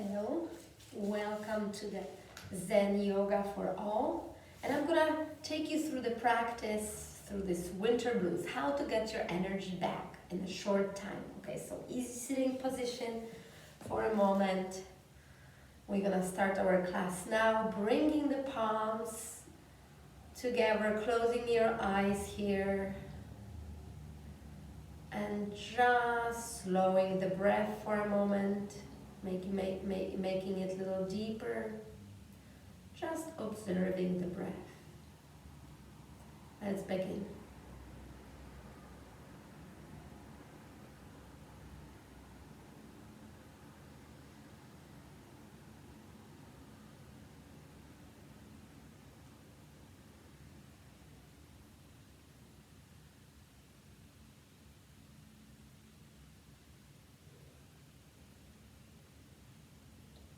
Hello, welcome to the Zen Yoga For All. And I'm gonna take you through the practice, through this winter blues, how to get your energy back in a short time. Okay, so easy sitting position for a moment. We're gonna start our class now, bringing the palms together, closing your eyes here. And just slowing the breath for a moment. Making it a little deeper, just observing the breath. Let's begin.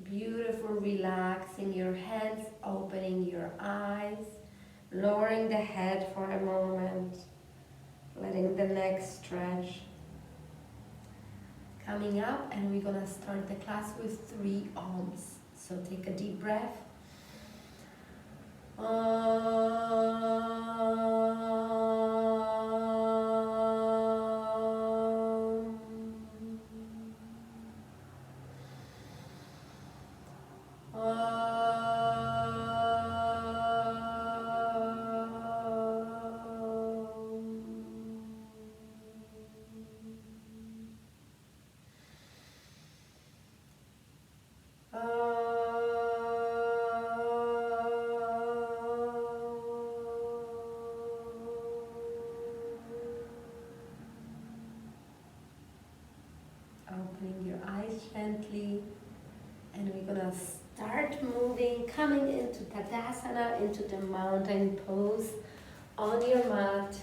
Beautiful, relaxing your hands, opening your eyes, lowering the head for a moment, letting the neck stretch. Coming up, and we're gonna start the class with 3 Oms. So take a deep breath. Opening your eyes gently, and we're gonna start moving, coming into Tadasana, into the mountain pose on your mat.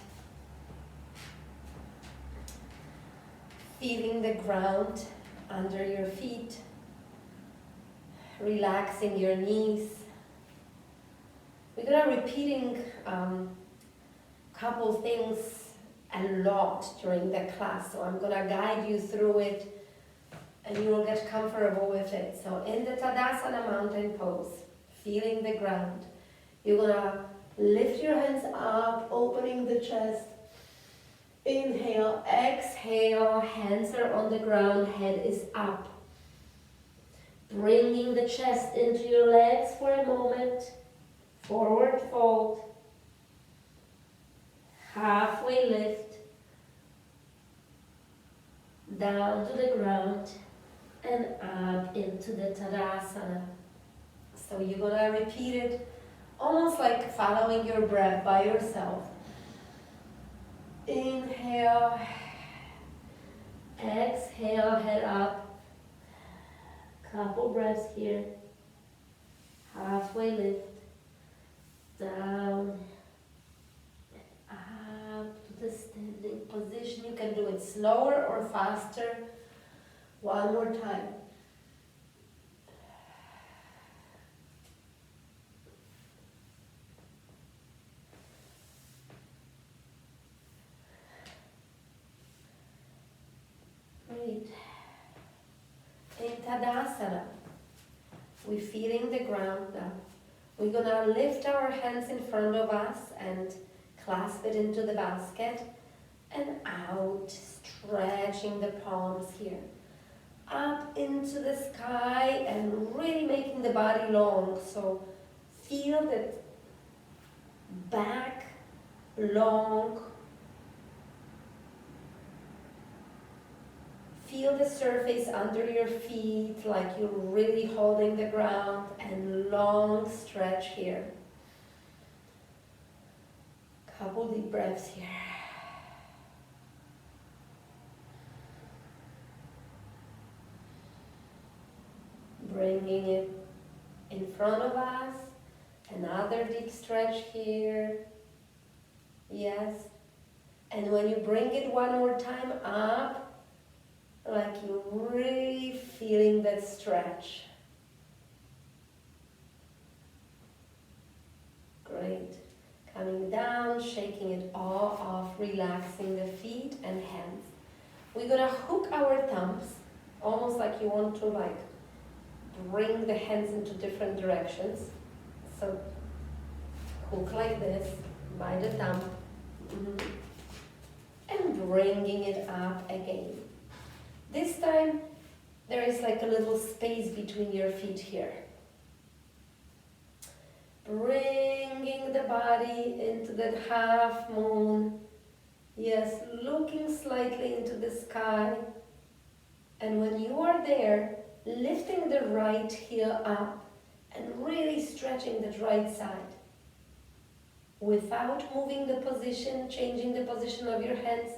Feeling the ground under your feet, relaxing your knees. We're gonna repeating couple things a lot during the class, so I'm gonna guide you through it and you will get comfortable with it. So in the Tadasana mountain pose, feeling the ground, you're gonna lift your hands up, opening the chest. Inhale, exhale, hands are on the ground, head is up. Bringing the chest into your legs for a moment, forward fold, halfway lift, down to the ground, and up into the Tadasana. So you're gonna repeat it almost like following your breath by yourself. Inhale, exhale, head up. Couple breaths here. Halfway lift, down, and up to the standing position. You can do it slower or faster. One more time. Great. In Tadasana, we're feeling the ground now. We're gonna lift our hands in front of us and clasp it into the basket and out, stretching the palms here. Up into the sky and really making the body long. So feel that back long. Feel the surface under your feet like you're really holding the ground, and long stretch here. Couple deep breaths here. Bringing it in front of us. Another deep stretch here. Yes. And when you bring it one more time up, like you're really feeling that stretch. Great. Coming down, shaking it all off, relaxing the feet and hands. We're gonna hook our thumbs, almost like you want to bring the hands into different directions. So hook like this, by the thumb, and bringing it up again. This time, there is like a little space between your feet here. Bringing the body into that half moon. Yes, looking slightly into the sky. And when you are there, lifting the right heel up and really stretching the right side. Without moving the position, changing the position of your hands,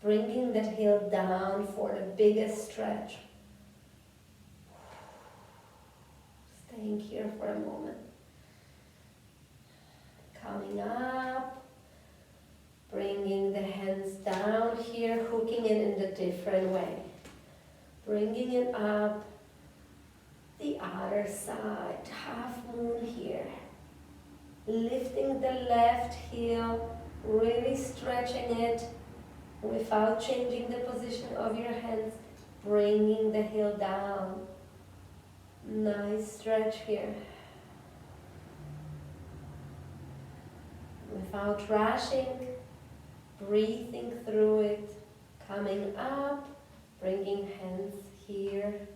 bringing that heel down for the biggest stretch. Staying here for a moment. Coming up, bringing the hands down here, hooking it in a different way. Bringing it up, the other side, half moon here. Lifting the left heel, really stretching it without changing the position of your hands, bringing the heel down. Nice stretch here. Without rushing, breathing through it, coming up, bringing hands here,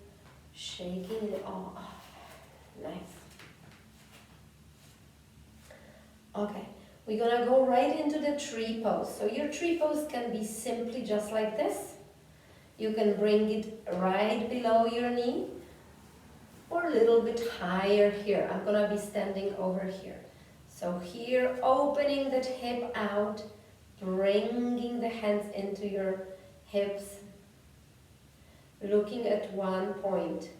shaking it all off. Nice. Okay, we're gonna go right into the tree pose. So your tree pose can be simply just like this. You can bring it right below your knee or a little bit higher here. I'm gonna be standing over here. So here, opening that hip out, bringing the hands into your hips, looking at one point,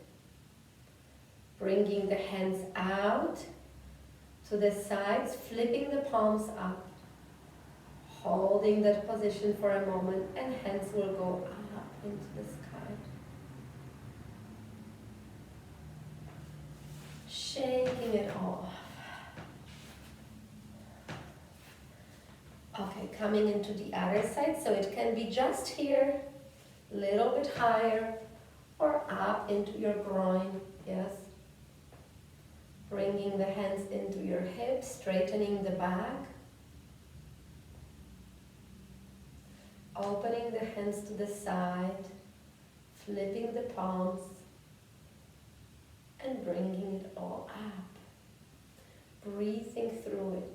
bringing the hands out to the sides, flipping the palms up, holding that position for a moment, and hands will go up into the sky. Shaking it off. Okay, coming into the other side, so it can be just here, a little bit higher, or up into your groin, yes. Bringing the hands into your hips, straightening the back. Opening the hands to the side, flipping the palms, and bringing it all up. Breathing through it.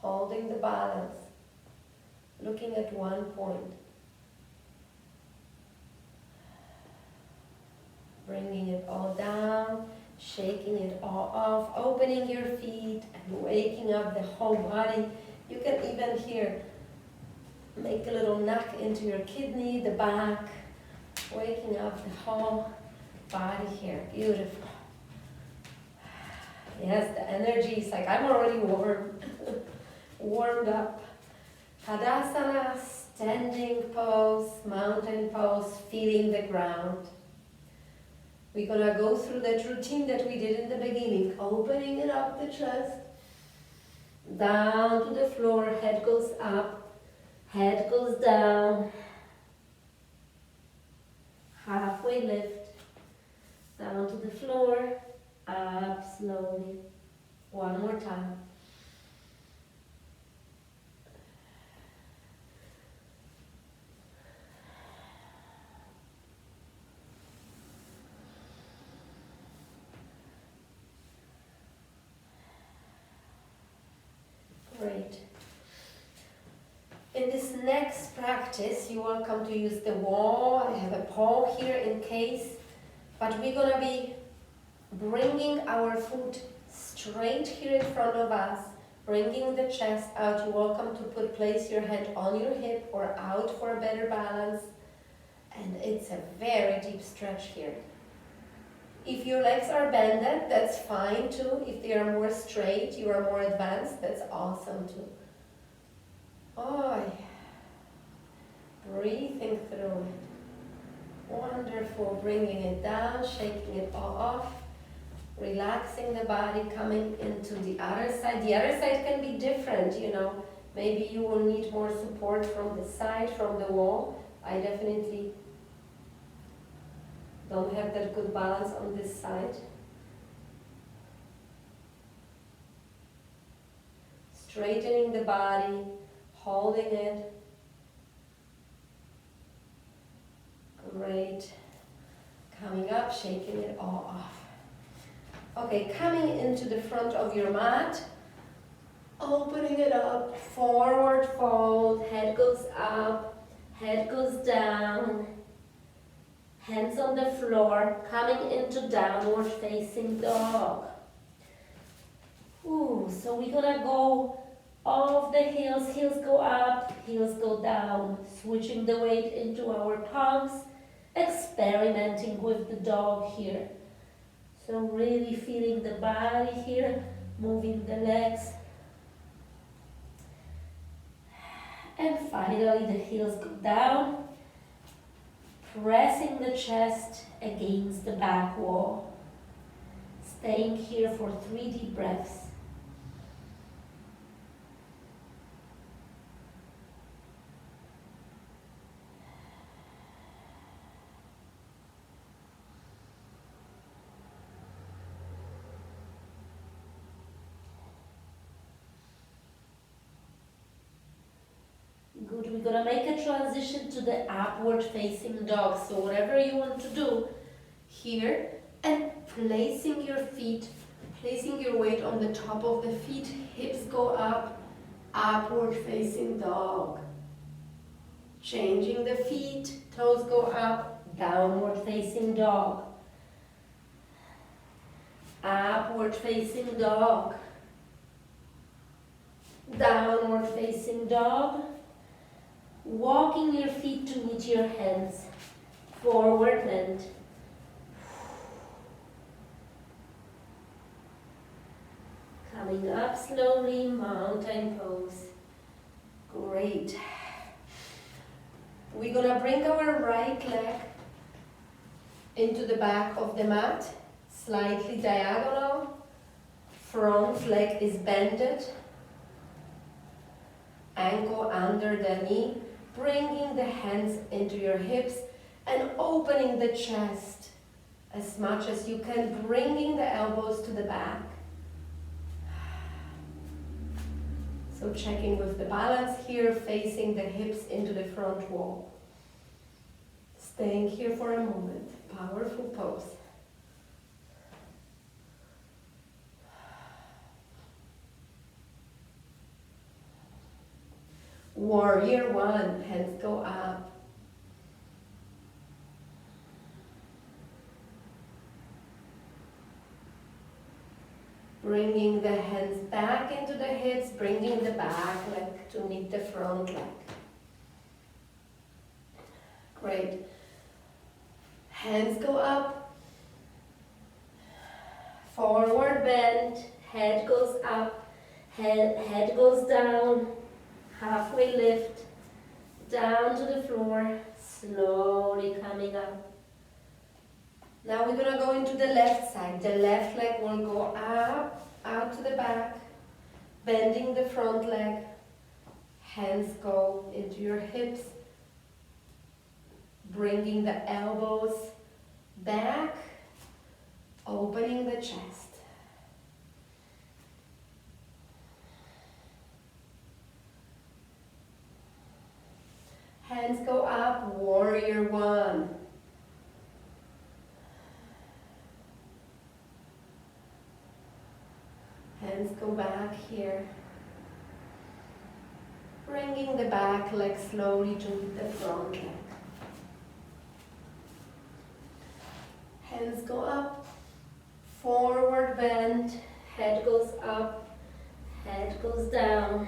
Holding the balance, looking at one point, bringing it all down, shaking it all off, opening your feet and waking up the whole body. You can even here make a little knock into your kidney, the back, waking up the whole body here. Beautiful. Yes, the energy is like, I'm already warmed up. Padasana, standing pose, mountain pose, feeling the ground. We're gonna go through that routine that we did in the beginning, opening it up the chest, down to the floor, head goes up, head goes down, halfway lift, down to the floor, up slowly. One more time. Great. In this next practice, you're welcome to use the wall. I have a pole here in case, but we're gonna be bringing our foot straight here in front of us, bringing the chest out. You're welcome to place your hand on your hip or out for a better balance. And it's a very deep stretch here. If your legs are bended, that's fine too. If they are more straight, you are more advanced, that's awesome too. Oh, breathing through it. Wonderful. Bringing it down, shaking it all off. Relaxing the body, coming into the other side. The other side can be different, you know. Maybe you will need more support from the side, from the wall. I definitely don't have that good balance on this side. Straightening the body, holding it. Great. Coming up, shaking it all off. Okay, coming into the front of your mat, opening it up, forward fold, head goes up, head goes down, hands on the floor, coming into downward facing dog. Ooh, so we're gonna go off the heels, heels go up, heels go down, switching the weight into our palms, experimenting with the dog here. So really feeling the body here, moving the legs. And finally the heels go down, pressing the chest against the back wall. Staying here for 3 deep breaths. Good, we're gonna make a transition to the upward facing dog. So whatever you want to do here, and placing your feet, placing your weight on the top of the feet, hips go up, upward facing dog. Changing the feet, toes go up, downward facing dog. Upward facing dog. Downward facing dog. Walking your feet to meet your hands. Forward bend. Coming up slowly, mountain pose. Great. We're gonna bring our right leg into the back of the mat, slightly diagonal. Front leg is bended. Ankle under the knee. Bringing the hands into your hips and opening the chest as much as you can, bringing the elbows to the back. So checking with the balance here, facing the hips into the front wall. Staying here for a moment, powerful pose. Warrior one, hands go up. Bringing the hands back into the hips, bringing the back leg to meet the front leg. Great. Hands go up. Forward bend, head goes up, head goes down. Halfway lift, down to the floor, slowly coming up. Now we're gonna go into the left side. The left leg will go up, out to the back, bending the front leg. Hands go into your hips, bringing the elbows back, opening the chest. Hands go up, warrior one. Hands go back here. Bringing the back leg slowly to meet the front leg. Hands go up, forward bend, head goes up, head goes down.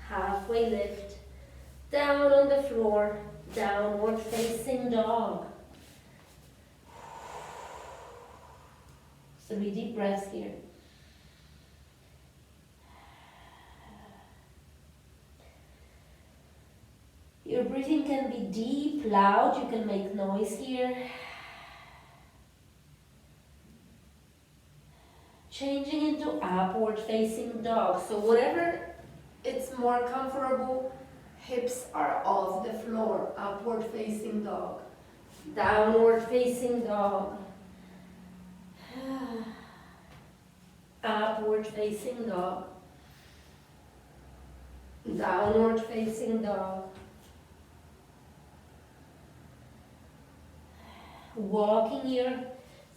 Halfway lift. Down on the floor, downward facing dog. 3 deep breaths here. Your breathing can be deep, loud, you can make noise here. changing into upward facing dog. So whatever it's more comfortable, hips are off the floor. Upward facing dog, downward facing dog, upward facing dog, downward facing dog. Walking your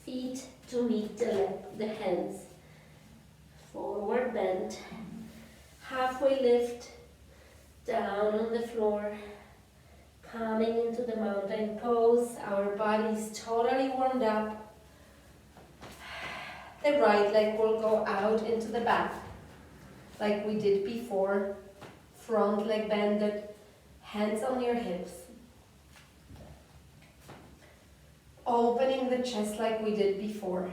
feet to meet the hands. Forward bend, halfway lift, down on the floor, coming into the mountain pose. Our body is totally warmed up. The right leg will go out into the back, like we did before. Front leg bended, hands on your hips. Opening the chest like we did before.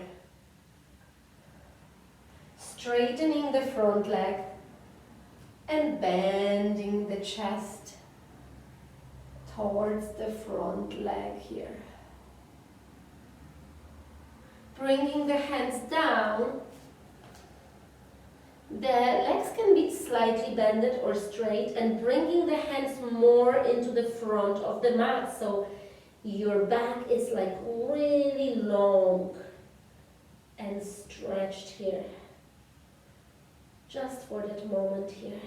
Straightening the front leg and bending the chest towards the front leg here. Bringing the hands down. The legs can be slightly bended or straight, and bringing the hands more into the front of the mat. So your back is like really long and stretched here. Just for that moment here.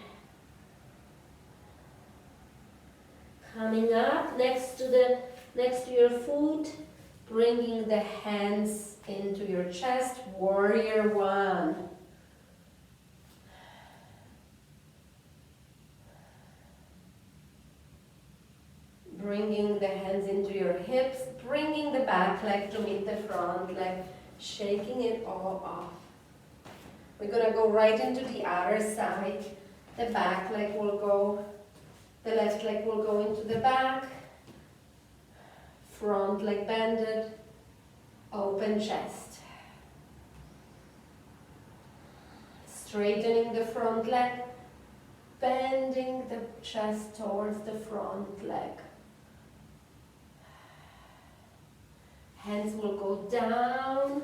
Coming up next to your foot, bringing the hands into your chest, warrior one. Bringing the hands into your hips, bringing the back leg to meet the front leg, shaking it all off. We're going to go right into the other side. The back leg will go, the left leg will go into the back, front leg bended, open chest. Straightening the front leg, bending the chest towards the front leg. Hands will go down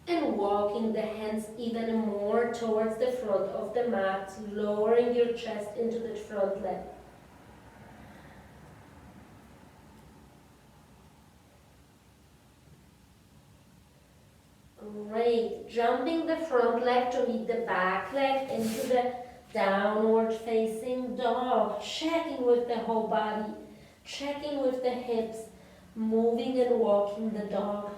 and walking the hands even more towards the front of the mat, lowering your chest into the front leg. Great. Jumping the front leg to meet the back leg into the downward facing dog. Checking with the whole body. Checking with the hips. Moving and walking the dog.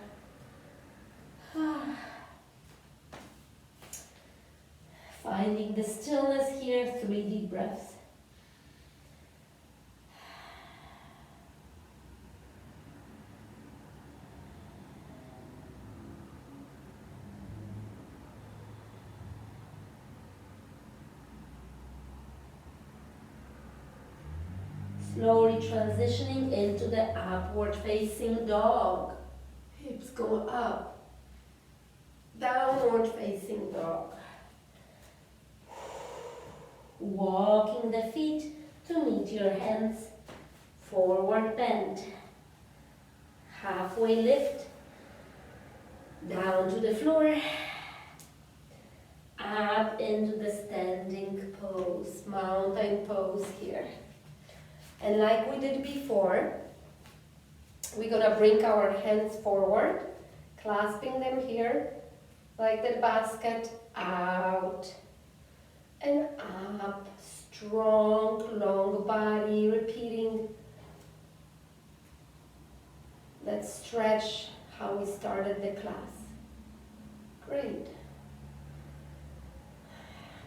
Finding the stillness here, 3 deep breaths. Slowly transitioning into the upward facing dog. Hips go up. Downward facing dog. Walking the feet to meet your hands. Forward bend. Halfway lift. Down to the floor. Up into the standing pose. Mountain pose here. And like we did before, we're going to bring our hands forward, clasping them here, like the basket, out and up. Strong, long body, repeating that stretch how we started the class. Great.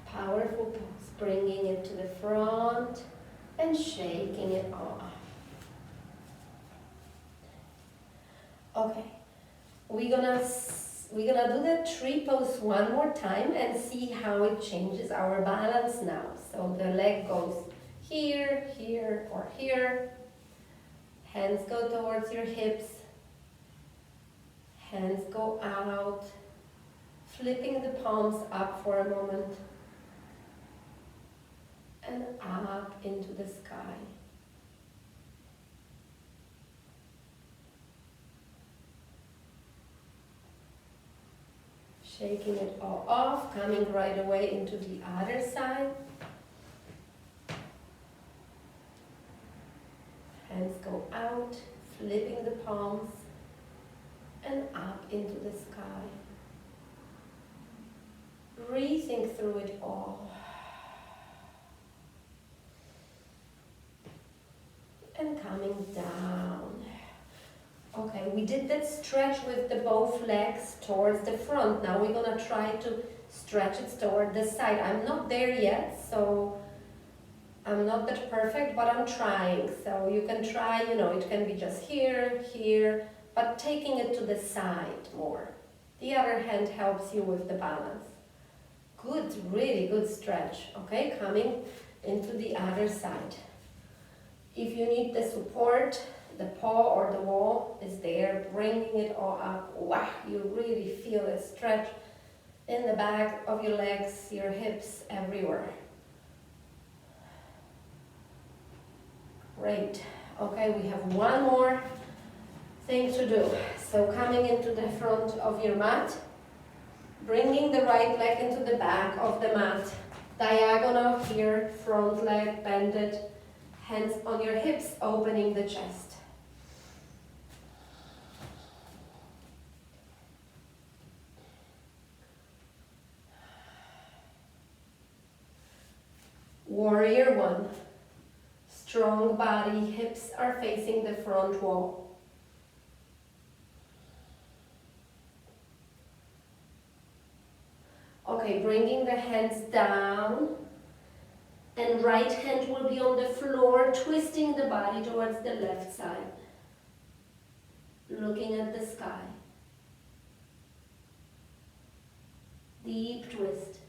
Powerful pose, bringing it to the front and shaking it off. Okay, we're gonna do the tree pose one more time and see how it changes our balance now. So the leg goes here, here, or here. Hands go towards your hips. Hands go out. Flipping the palms up for a moment. And up into the sky. Shaking it all off, coming right away into the other side. Hands go out, flipping the palms and up into the sky. Breathing through it all. And coming down. Okay, we did that stretch with the both legs towards the front. Now we're gonna try to stretch it toward the side. I'm not there yet, so I'm not that perfect, but I'm trying. So you can try, it can be just here, here, but taking it to the side more. The other hand helps you with the balance. Good, really good stretch. Okay, coming into the other side. If you need the support, the paw or the wall is there, bringing it all up. Wow, you really feel a stretch in the back of your legs, your hips, everywhere. Great. Okay, we have one more thing to do. So coming into the front of your mat, bringing the right leg into the back of the mat, diagonal here, front leg bended, hands on your hips, opening the chest. Warrior one. Strong body, hips are facing the front wall. Okay, bringing the hands down, and right hand will be on the floor, twisting the body towards the left side, looking at the sky. Deep twist.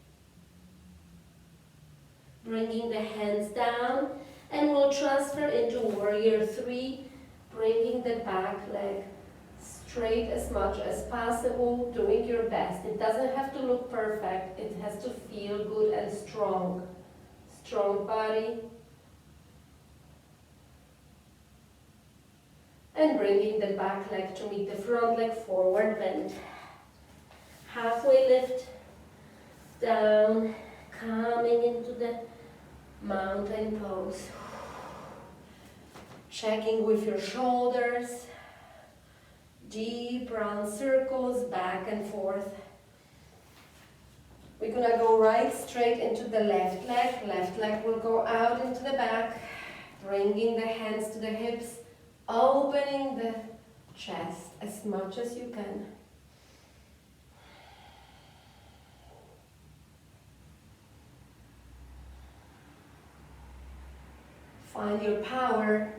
Bringing the hands down, and we'll transfer into warrior three, bringing the back leg straight as much as possible, doing your best. It doesn't have to look perfect, it has to feel good and strong. Strong body. And bringing the back leg to meet the front leg, forward bend. Halfway lift, down, coming into the mountain pose. Checking with your shoulders. Deep round circles, back and forth. We're gonna go right straight into the left leg. Left leg will go out into the back, bringing the hands to the hips, opening the chest as much as you can. Find your power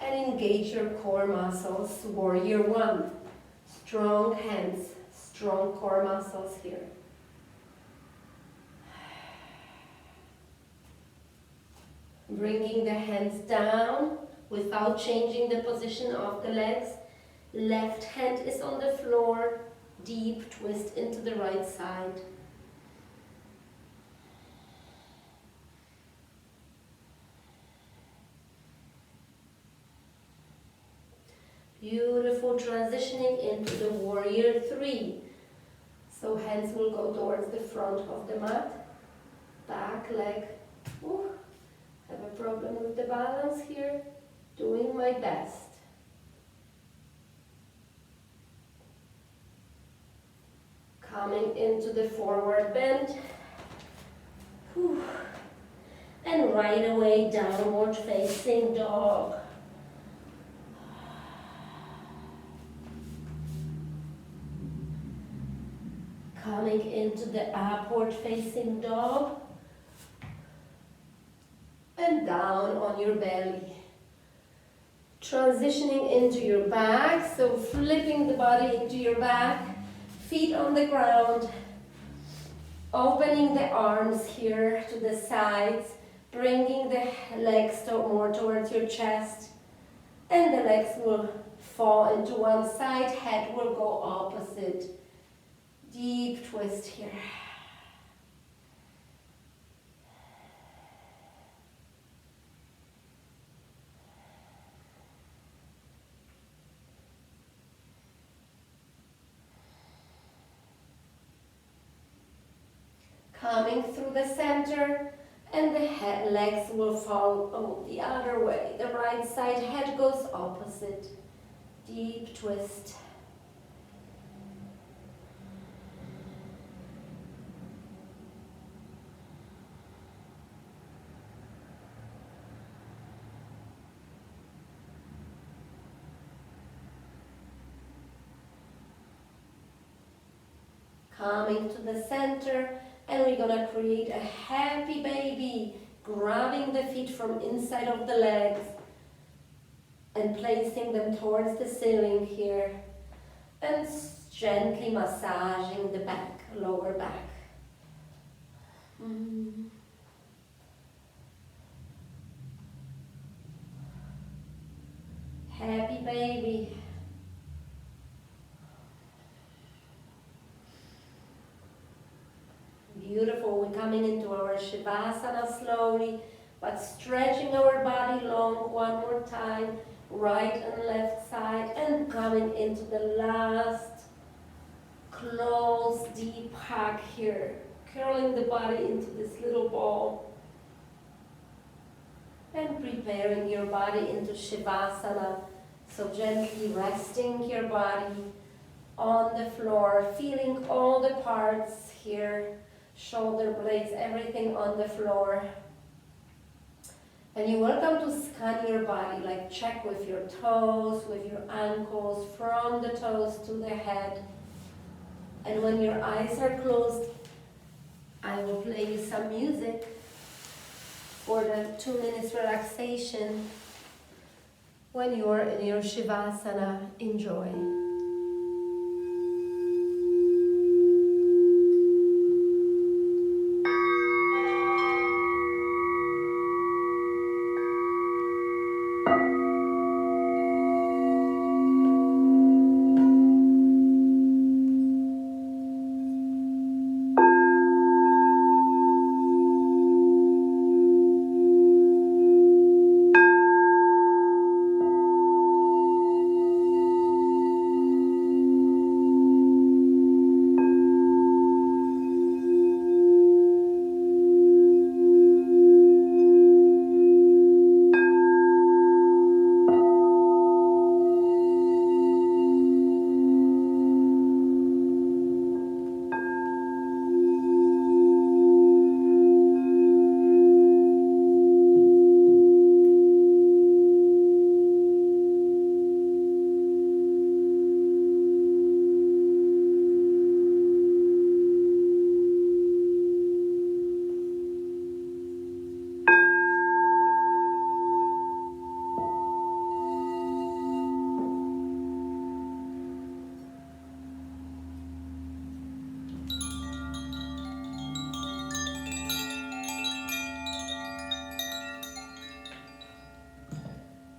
and engage your core muscles. Warrior one. Strong hands, strong core muscles here. Bringing the hands down without changing the position of the legs. Left hand is on the floor. Deep twist into the right side. Beautiful, transitioning into the warrior three. So hands will go towards the front of the mat. Back leg. Ooh, have a problem with the balance here. Doing my best. Coming into the forward bend. Whew. And right away, downward facing dog. Coming into the upward facing dog. And down on your belly. Transitioning into your back, so flipping the body into your back. Feet on the ground. Opening the arms here to the sides. Bringing the legs more towards your chest. And the legs will fall into one side, head will go opposite. Deep twist here. Coming through the center, and the legs will fall the other way. The right side head goes opposite. Deep twist. Coming to the center, and we're gonna create a happy baby, grabbing the feet from inside of the legs and placing them towards the ceiling here, and gently massaging the back, lower back. Happy baby. Beautiful. We're coming into our Shavasana slowly, but stretching our body long. One more time, right and left side, and coming into the last close deep hug here, curling the body into this little ball, and preparing your body into Shavasana. So gently resting your body on the floor, feeling all the parts here, shoulder blades, everything on the floor. And you're welcome to scan your body, like check with your toes, with your ankles, from the toes to the head. And when your eyes are closed, I will play you some music for the 2 minutes relaxation. When you are in your Shavasana, enjoy.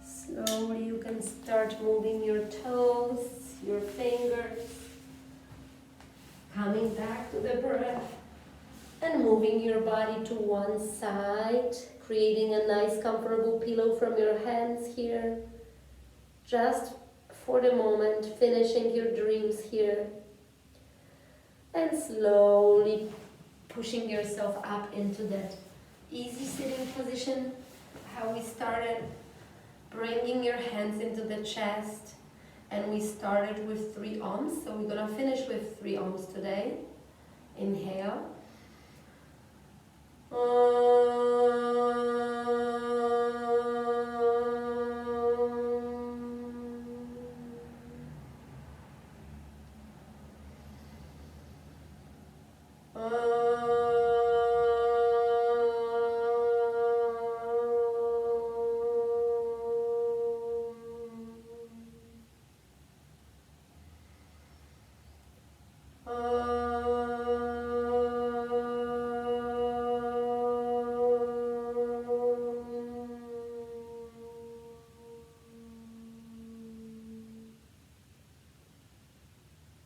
Slowly you can start moving your toes, your fingers, coming back to the breath and moving your body to one side, creating a nice comfortable pillow from your hands here. Just for the moment, finishing your dreams here. And slowly pushing yourself up into that easy sitting position, how we started. Bringing your hands into the chest, and we started with 3 ohms, so we're gonna finish with 3 ohms today. Inhale.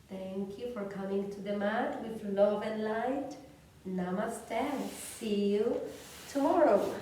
Thank you for coming to the mat with love and light. Namaste. See you tomorrow.